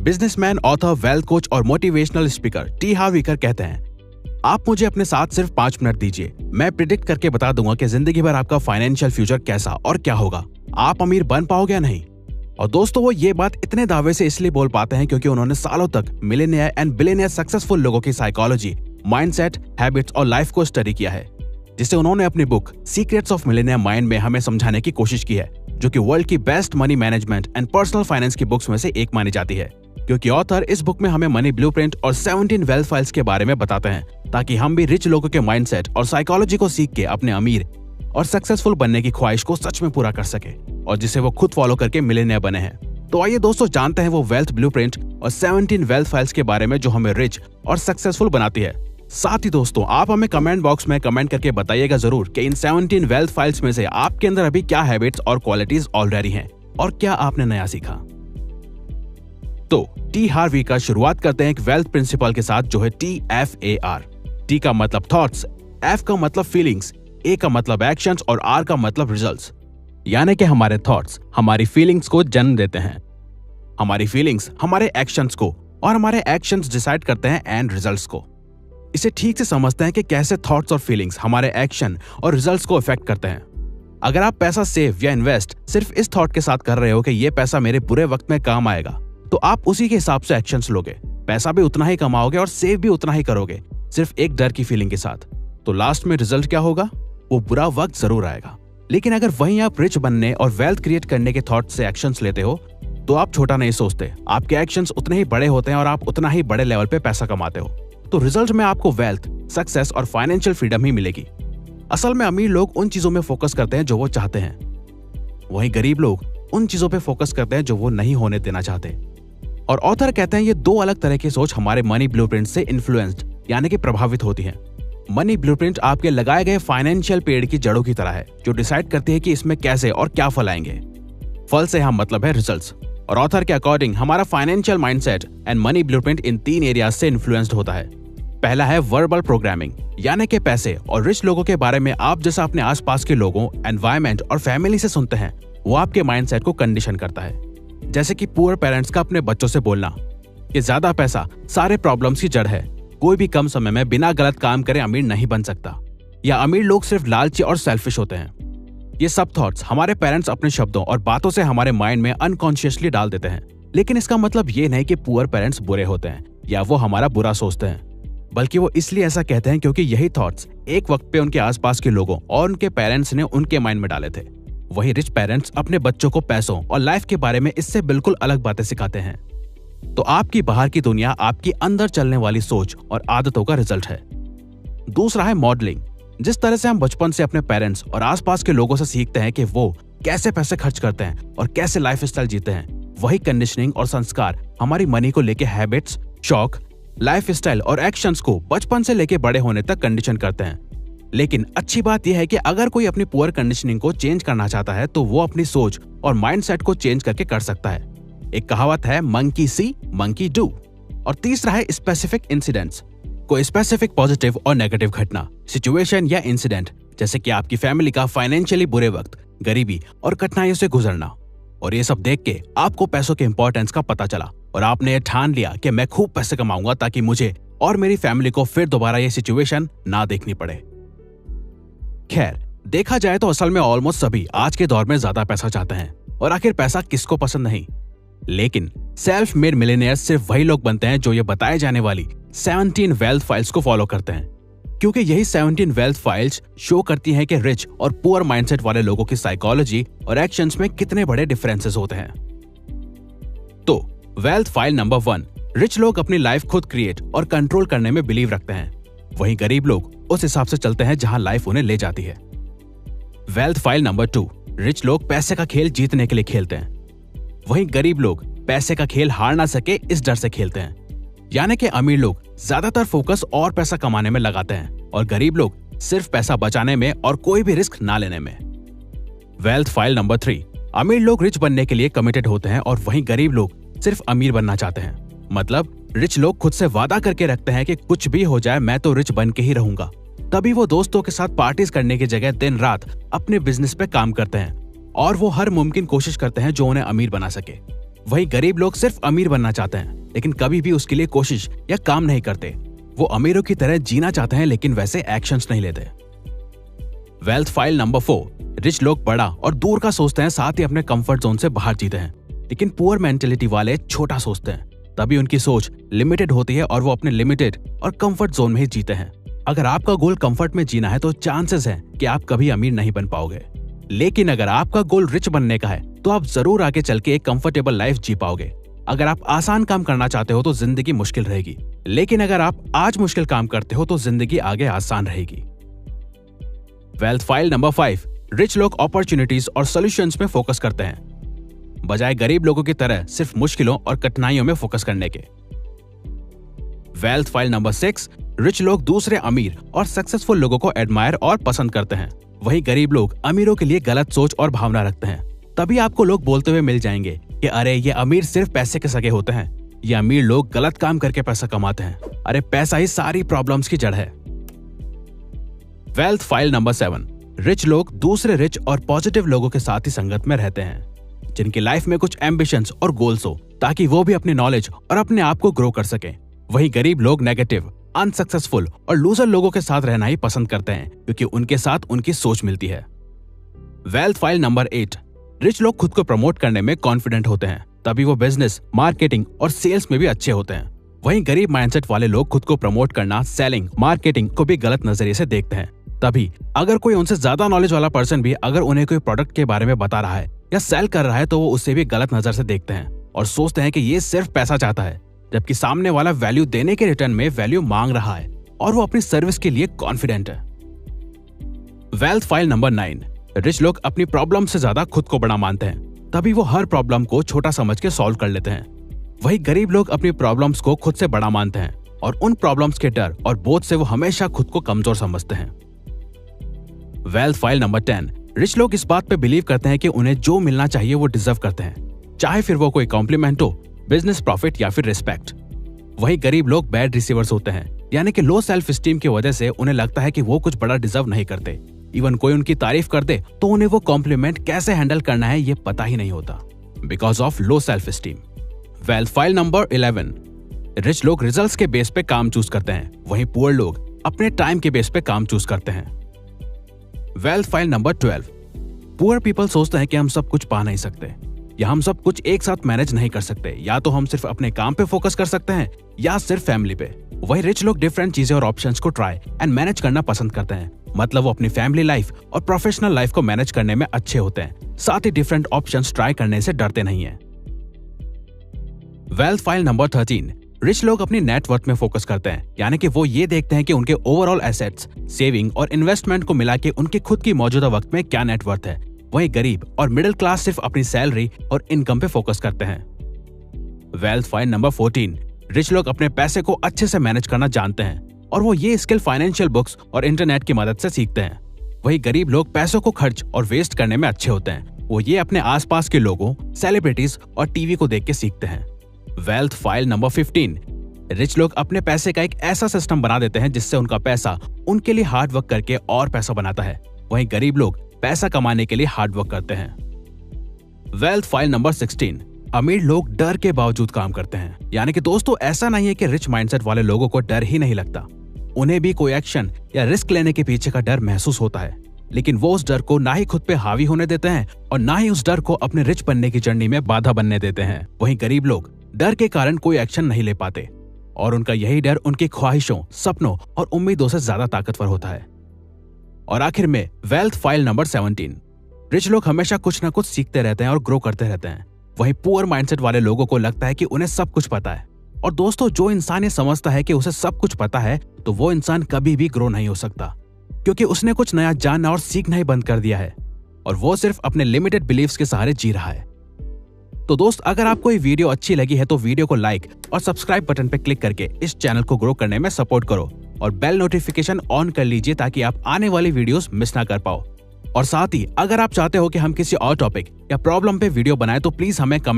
Businessman, author, wealth coach और motivational speaker T हार्व इकर कहते हैं, आप मुझे अपने साथ सिर्फ 5 मिनट दीजिए, मैं प्रिडिक्ट करके बता दूंगा कि जिंदगी भर आपका फाइनेंशियल फ्यूचर कैसा और क्या होगा, आप अमीर बन पाओगे या नहीं। और दोस्तों, वो ये बात इतने दावे से इसलिए बोल पाते हैं क्योंकि उन्होंने सालों तक मिलियनियर एंड बिलियनियर सक्सेसफुल लोगों की साइकोलॉजी, माइंडसेट, हैबिट्स और लाइफ को स्टडी किया है, जिसे उन्होंने अपनी book secrets of millionaire mind में हमें समझाने की कोशिश की है, जो कि वर्ल्ड की best money management and personal finance की बुक्स में से एक मानी जाती है। क्योंकि ऑथर इस बुक में हमें मनी ब्लूप्रिंट और 17 वेल्थ फाइल्स के बारे में बताते हैं, ताकि हम भी रिच लोगों के माइंडसेट और साइकोलॉजी को सीख के अपने अमीर और सक्सेसफुल बनने की ख्वाहिश को सच में पूरा कर सके, और जिसे वो खुद फॉलो करके मिलियनियर बने हैं। तो आइए दोस्तों, जानते हैं वो वेल्थ ब्लूप्रिंट और 17 वेल्थ फाइल्स के बारे में जो हमें रिच और सक्सेसफुल बनाती है। साथ ही दोस्तों, आप हमें कमेंट बॉक्स में कमेंट करके बताइएगा जरूर कि इन 17 वेल्थ फाइल्स में से आपके अंदर अभी क्या हैबिट्स और क्वालिटीज ऑलरेडी हैं और क्या आपने नया सीखा। तो टी हार्व का शुरुआत करते हैं एक वेल्थ प्रिंसिपल के साथ, जो है TFAR। टी का मतलब थॉट्स, एफ का मतलब फीलिंग्स, ए का मतलब एक्शंस और आर का मतलब रिजल्ट्स। यानी कि हमारे थॉट्स हमारी फीलिंग्स को जन्म देते हैं, हमारी फीलिंग्स हमारे एक्शंस को, और हमारे एक्शंस डिसाइड करते हैं एंड रिजल्ट्स को। इसे ठीक से समझते हैं कि कैसे थॉट्स और फीलिंग्स हमारे एक्शन और रिजल्ट्स को इफेक्ट करते हैं। अगर आप पैसा सेव या इन्वेस्ट सिर्फ इस थॉट के साथ कर रहे हो कि ये पैसा मेरे बुरे वक्त में काम आएगा, तो आप उसी के हिसाब से एक्शंस लोगे, पैसा भी उतना ही कमाओगे और सेव भी उतना ही करोगे, सिर्फ एक डर की फीलिंग के साथ। तो लास्ट में रिजल्ट क्या होगा? वो बुरा वक्त जरूर आएगा। लेकिन अगर वहीं आप रिच बनने और वेल्थ क्रिएट करने के थॉट से एक्शंस लेते हो, तो आप छोटा नहीं सोचते, आपके एक्शंस उतने ही बड़े होते हैं और आप उतना ही बड़े लेवल पे पैसा कमाते हो। तो रिजल्ट में आपको वेल्थ, सक्सेस और फाइनेंशियल फ्रीडम ही मिलेगी। असल में अमीर लोग उन चीजों में फोकस करते हैं जो वो चाहते हैं, वहीं गरीब लोग उन चीजों पे फोकस करते हैं जो वो नहीं होने देना चाहते। और ऑथर कहते हैं ये दो अलग तरह की सोच हमारे मनी ब्लूप्रिंट से इन्फ्लुएंस्ड यानी कि प्रभावित होती है। मनी ब्लूप्रिंट आपके लगाए गए फाइनेंशियल पेड़ की जड़ों की तरह है, जो डिसाइड करती है कि इसमें कैसे और क्या फल आएंगे। फल से हम मतलब है रिजल्ट्स। और ऑथर के अकॉर्डिंग हमारा financial mindset and money blueprint in 3 areas से इन्फ्लुएंस्ड होता है। पहला है वर्बल प्रोग्रामिंग, यानी कि पैसे और रिच लोगों के बारे में आप जैसा अपने आसपास के लोगों, एनवायरमेंट और फैमिली से सुनते हैं, वो आपके माइंडसेट को कंडीशन करता है। जैसे कि पुअर पेरेंट्स का अपने बच्चों से बोलना कि ज्यादा पैसा सारे प्रॉब्लम्स की जड़ है, कोई भी कम समय में बिना गलत काम करे अमीर नहीं बन सकता, या अमीर लोग सिर्फ लालची और सेल्फिश होते हैं। ये सब थॉट्स हमारे पेरेंट्स अपने शब्दों और बातों से हमारे माइंड में अनकॉन्शियसली डाल देते हैं। लेकिन इसका मतलब ये नहीं कि पुअर पेरेंट्स बुरे होते हैं या वो हमारा बुरा सोचते हैं, बल्कि वो इसलिए ऐसा कहते हैं क्योंकि यही थॉट्स एक वक्त पे उनके आसपास के लोगों और उनके पेरेंट्स ने उनके माइंड में डाले थे। वही रिच पेरेंट्स अपने बच्चों को पैसों और लाइफ के बारे में इससे बिल्कुल अलग बातें सिखाते हैं। तो आपकी बाहर की दुनिया आपकी अंदर चलने वाली सोच और आदतों का रिजल्ट है। दूसरा है मॉडलिंग। जिस तरह से हम बचपन से अपने पेरेंट्स और आसपास के लोगों से सीखते हैं कि वो कैसे पैसे खर्च करते हैं और कैसे लाइफस्टाइल जीते हैं, वही कंडीशनिंग और संस्कार हमारी मनी को लेके हैबिट्स, शौक, लाइफस्टाइल और एक्शंस को बचपन से लेके बड़े होने तक कंडीशन करते हैं। लेकिन अच्छी बात यह है कि अगर कोई अपनी पुअर कंडीशनिंग को चेंज करना चाहता है, तो वो अपनी सोच और माइंडसेट को चेंज करके कर सकता है। एक कहावत है, मंकी सी मंकी डू। और तीसरा है स्पेसिफिक इंसिडेंट्स। कोई स्पेसिफिक पॉजिटिव और नेगेटिव घटना, सिचुएशन या इंसिडेंट, जैसे कि आपकी फैमिली का फाइनेंशियली बुरे वक्त, गरीबी और कठिनाइयों से गुजरना। और ये सब देख के आपको पैसों के इंपॉर्टेंस का पता चला और आपने ये ठान लिया कि मैं खूब पैसे कमाऊंगा ताकि मुझे और मेरी फैमिली को फिर दोबारा ये सिचुएशन ना देखनी पड़े। खैर, देखा जाए तो असल में ऑलमोस्ट सभी आज के दौर में ज्यादा पैसा चाहते हैं, और आखिर पैसा किसको पसंद नहीं। लेकिन सेल्फ मेड मिलियनेयर्स सिर्फ वही लोग बनते हैं जो ये बताए जाने वाली 17 वेल्थ फाइल्स को फॉलो करते हैं, क्योंकि यही 17 वेल्थ फाइल्स शो करती हैं कि रिच और पुअर माइंडसेट वाले लोगों की साइकोलॉजी और एक्शंस में कितने बड़े डिफरेंसेस होते हैं। तो वेल्थ फाइल नंबर 1, रिच लोग अपनी लाइफ खुद क्रिएट और कंट्रोल करने में बिलीव रखते हैं, वहीं गरीब लोग उस हिसाब से चलते हैं जहां लाइफ उन्हें ले जाती है। वेल्थ फाइल नंबर 2, रिच लोग पैसे का खेल जीतने के लिए खेलते हैं, वहीं गरीब लोग पैसे का खेल हार ना सके इस डर से खेलते हैं। यानी कि अमीर लोग ज्यादातर फोकस और पैसा कमाने में लगाते हैं और गरीब लोग सिर्फ पैसा बचाने में और कोई भी रिस्क ना लेने में। वेल्थ फाइल नंबर 3, अमीर लोग रिच बनने के लिए कमिटेड होते हैं और वहीं गरीब लोग सिर्फ अमीर बनना चाहते हैं। मतलब रिच लोग खुद से वादा करके रखते हैं कि कुछ भी हो जाए मैं तो रिच बन के ही रहूंगा। तभी वो दोस्तों के साथ पार्टीज करने की जगह दिन रात अपने बिजनेस पे काम करते हैं और वो हर मुमकिन कोशिश करते हैं जो उन्हें अमीर बना सके। वही गरीब लोग सिर्फ अमीर बनना चाहते हैं, लेकिन कभी भी उसके लिए कोशिश या काम नहीं करते। वो अमीरों की तरह जीना चाहते हैं, लेकिन वैसे एक्शंस नहीं लेते। वेल्थ फाइल नंबर 4, रिच लोग बड़ा और दूर का सोचते हैं, साथ ही अपने कंफर्ट जोन से बाहर जीते हैं। लेकिन पुअर मेंटेलिटी वाले छोटा सोचते हैं, तभी उनकी सोच लिमिटेड होती है और वो अपने लिमिटेड और कंफर्ट जोन में ही जीते हैं। अगर आपका गोल कंफर्ट में जीना है तो चांसेस है कि आप कभी अमीर नहीं बन पाओगे। लेकिन अगर आपका गोल रिच बनने का है तो आप जरूर आगे चल के एक कंफर्टेबल लाइफ जी पाओगे। अगर आप आसान काम करना चाहते हो तो जिंदगी मुश्किल रहेगी, लेकिन अगर आप आज मुश्किल काम करते हो तो जिंदगी आगे आसान रहेगी। वेल्थ फाइल नंबर 5, रिच लोग अपॉर्चुनिटीज और सॉल्यूशंस में फोकस करते हैं, बजाय गरीब लोगों की तरह सिर्फ मुश्किलों और कठिनाइयों में फोकस करने के। वेल्थ फाइल नंबर 6, रिच लोग दूसरे अमीर और सक्सेसफुल लोगों को एडमायर और पसंद करते हैं, वही गरीब लोग अमीरों के लिए गलत सोच और भावना रखते हैं। तभी आपको लोग बोलते हुए मिल जाएंगे कि अरे ये अमीर सिर्फ पैसे के सगे होते हैं, ये अमीर लोग गलत काम करके पैसा कमाते हैं, अरे पैसा ही सारी प्रॉब्लम्स की जड़ है। वेल्थ फाइल नंबर 7, रिच लोग दूसरे रिच और पॉजिटिव लोगों के साथ ही संगत में रहते हैं, जिनकी लाइफ में कुछ एम्बिशंस और गोल्स हो, ताकि वो भी अपनी नॉलेज और अपने आप को ग्रो कर सकें। वही गरीब लोग नेगेटिव, अनसक्सेसफुल और लूजर लोगों के साथ रहना ही पसंद करते हैं, क्योंकि उनके साथ उनकी सोच मिलती है। वेल्थ फाइल नंबर 8, रिच लोग खुद को प्रमोट करने में कॉन्फिडेंट होते हैं, तभी वो बिजनेस, मार्केटिंग और सेल्स में भी अच्छे होते हैं। वहीं गरीब माइंडसेट वाले लोग खुद को प्रमोट करना, सेलिंग, मार्केटिंग को भी गलत नजरिए से देखते हैं। तभी अगर कोई उनसे ज्यादा नॉलेज वाला पर्सन भी अगर उन्हें कोई प्रोडक्ट के बारे में बता रहा है या सेल कर रहा है तो वो उससे भी गलत नजर से देखते हैं और सोचते हैं कि ये सिर्फ पैसा चाहता है, जबकि सामने वाला वैल्यू देने के रिटर्न में वैल्यू मांग रहा है और वो अपनी सर्विस के लिए कॉन्फिडेंट है। वेल्थ फाइल नंबर 9, रिच लोग अपनी प्रॉब्लम से ज्यादा खुद को बड़ा मानते हैं, तभी वो हर प्रॉब्लम को छोटा समझ के सॉल्व कर लेते हैं। वही गरीब लोग अपनी प्रॉब्लम्स को खुद से बड़ा मानते हैं और उन प्रॉब्लम्स के डर और बोझ से वो हमेशा खुद को कमजोर समझते हैं। वेल्थ फाइल नंबर 10, रिच लोग इस बात पे बिलीव करते हैं कि उन्हें जो मिलना चाहिए वो डिजर्व करते हैं, चाहे फिर वो कोई कॉम्प्लीमेंट हो, बिजनेस प्रॉफिट या फिर रिस्पेक्ट। वही गरीब लोग बैड रिसीवर्स होते हैं, यानी कि लो सेल्फ स्टीम की वजह से उन्हें लगता है कि वो कुछ बड़ा डिजर्व नहीं करते। इवन कोई उनकी तारीफ कर दे तो उन्हें वो कॉम्प्लीमेंट कैसे हैंडल करना है ये पता ही नहीं होता, because of low self esteem. Wealth file number 11, rich लोग रिजल्ट्स के बेस पे काम चूज करते हैं, वहीं पुअर लोग अपने टाइम के बेस पे काम चूज करते हैं। Wealth file number 12, poor people सोचते हैं कि हम सब कुछ पा नहीं सकते या हम सब कुछ एक साथ मैनेज नहीं कर सकते, या तो हम सिर्फ अपने काम पे फोकस कर सकते हैं या सिर्फ फैमिली पे। वही रिच लोग डिफरेंट चीजें और ऑप्शंस को ट्राई एंड मैनेज करना पसंद करते हैं, मतलब वो अपनी फैमिली लाइफ और प्रोफेशनल लाइफ को मैनेज करने में अच्छे होते हैं, साथ ही डिफरेंट ऑप्शंस ट्राई करने से डरते नहीं है। वेल्थ फाइल नंबर 13, रिच लोग अपनी नेटवर्थ में फोकस करते हैं, यानी कि वो ये देखते हैं कि उनके ओवरऑल एसेट्स, सेविंग और इन्वेस्टमेंट को मिला के उनके खुद की मौजूदा वक्त में क्या नेटवर्थ है। वही गरीब और मिडिल क्लास सिर्फ अपनी सैलरी और इनकम पे फोकस करते हैं। वेल्थ फाइल नंबर 14, रिच लोग अपने पैसे को अच्छे से मैनेज करना जानते हैं और वो ये स्किल फाइनेंशियल बुक्स और इंटरनेट की मदद से सीखते हैं। वही गरीब लोग पैसों को खर्च और वेस्ट करने में अच्छे होते हैं, वो ये अपने आसपास के लोगों, सेलिब्रिटीज और टीवी को देख के सीखते हैं। वेल्थ फाइल नंबर 15, रिच लोग अपने पैसे का एक ऐसा सिस्टम बना देते हैं जिससे उनका पैसा उनके लिए हार्ड वर्क करके और पैसा बनाता है, वहीं गरीब लोग पैसा कमाने के लिए हार्ड वर्क करते हैं। वेल्थ फाइल नंबर 16, अमीर लोग डर के बावजूद काम करते हैं, यानी कि दोस्तों ऐसा नहीं है कि रिच माइंडसेट वाले लोगों को डर ही नहीं लगता, उन्हें भी कोई एक्शन या रिस्क लेने के पीछे का डर महसूस होता है, लेकिन वो उस डर को ना ही खुद पे हावी होने देते हैं और ना ही उस डर को अपने रिच बनने की जर्नी में बाधा बनने देते हैं। वहीं गरीब लोग डर के कारण कोई एक्शन नहीं ले पाते और उनका यही डर उनकी ख्वाहिशों, सपनों और उम्मीदों से ज्यादा ताकतवर होता है। और आखिर में वेल्थ फाइल नंबर 17, रिच लोग हमेशा कुछ ना कुछ सीखते रहते हैं और ग्रो करते रहते हैं, वहीं पुअर माइंडसेट वाले लोगों को लगता है कि उन्हें सब कुछ पता है। और दोस्तों जो इंसान ये समझता है कि उसे सब कुछ पता है तो वो इंसान कभी भी ग्रो नहीं हो सकता, क्योंकि उसने कुछ नया जानना और सीखना ही बंद कर दिया है और वो सिर्फ अपने लिमिटेड बिलीव्स के सहारे जी रहा है। तो दोस्त अगर आपको ये वीडियो अच्छी लगी है तो वीडियो को लाइक और सब्सक्राइब बटन पर क्लिक करके इस चैनल को ग्रो करने में सपोर्ट करो और बेल नोटिफिकेशन ऑन कर लीजिए ताकि आप आने वाली वीडियोस मिस ना कर पाओ। और साथ ही अगर आप चाहते हो कि हम किसी और टॉपिक या प्रॉब्लम पे वीडियो बनाएं तो प्लीज हमें कमेंट